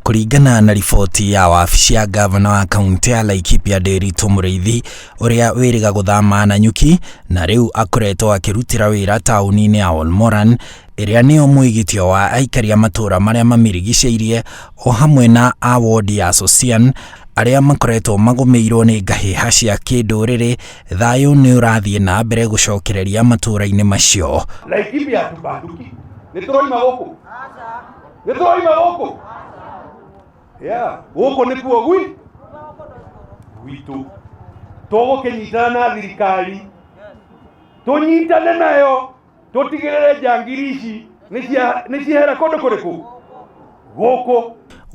Kuringana na riboti ya wabici ya gavana wa kaunti ya Laikipia Nderitu Mũrĩithi uria wĩrĩga gũthama Nanyuki na rĩu akoretwo akĩrutĩra wĩra taũni-inĩ ya Olmoran ĩrĩa nĩyo mũigitio wa aikari a matũra marĩa mamirigicĩirie o hamwe na a wodi ya Sosian arĩa makoretwo magũmĩirwo nĩ ngahĩha cia kĩndũrĩrĩ. Thayũ nĩ ũrathiĩ na mbere gũcokereria matũra-inĩ macio. Laikipia tubanduki nĩtũroima gũkũ gũkũ nĩkuo gwitũ tũgũkĩnyitana na thirikari tũnyitane nayo tũtigĩrĩre njangiri ici nĩciehera kũndũ kũrĩkũ gũkũ.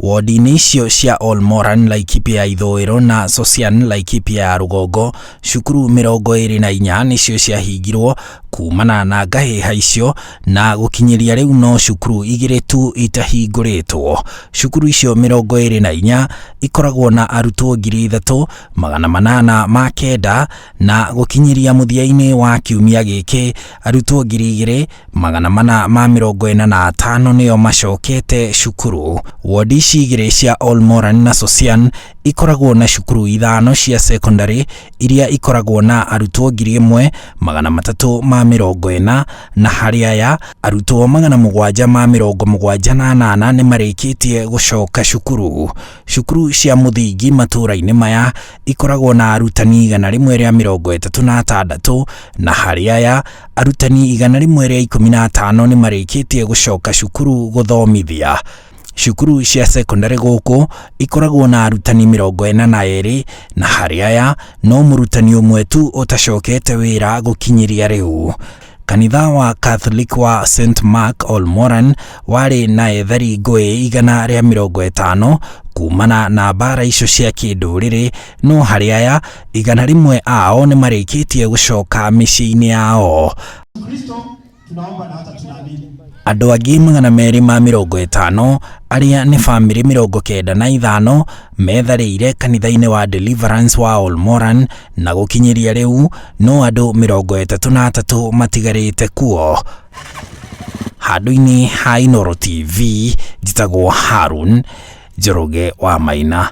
Wodi-inĩ icio cia Olmoran, Laikipia ya ithũĩro na Sosian, Laikipia ya rũgongo, cukuru 24 nĩcio ciahingirwo kumana na ngahĩha icio, na gũkinyĩria rĩu no cukuru 2 tu itahingũrĩtwo. Cukuru icio 24 ikoragwo na arutwo 3,809 na gũkinyĩria mũthia-inĩ wa kiumia gĩkĩ arutwo 2,445 nĩo macokete cukuru. Wodi ici igĩrĩ cia Olmoran na Sosian ikoragwo na cukuru 5 cia secondary iria ikoragwo na arutwo 1,340 na harĩ aya arutwo 778 nĩ marĩkĩtie gũcoka cukuru. Cukuru cia mũthingi matũra-inĩ maya ikoragwo na arutani 136 na harĩ aya arutani 115 nĩ marĩkĩtie gũcoka cukuru gũthomithia. Cukuru cia secondary gũkũ ikoragwo na arutani 42 na harĩ aya no mũrutani ũmwe tu ũtacokete wĩra gũkinyĩria rĩu. Kanitha wa Catholic wa St Mark Olmoran warĩ na ethari ngũĩ 150 kumana na mbara icio cia kĩndũrĩrĩ, no harĩ aya 100 ao nĩ marĩkĩtie gũcoka mĩciĩ-inĩ yao. Andũ angĩ 250 arĩa nĩ bamĩrĩ 95 metharĩire kanitha-inĩ wa Deliverance wa Olmoran na gũkinyĩria rĩu no andũ 33 matigarĩte kuo. Handũ-inĩ ha Inooro TV, njĩtagwo Harun Njoroge wa Maina.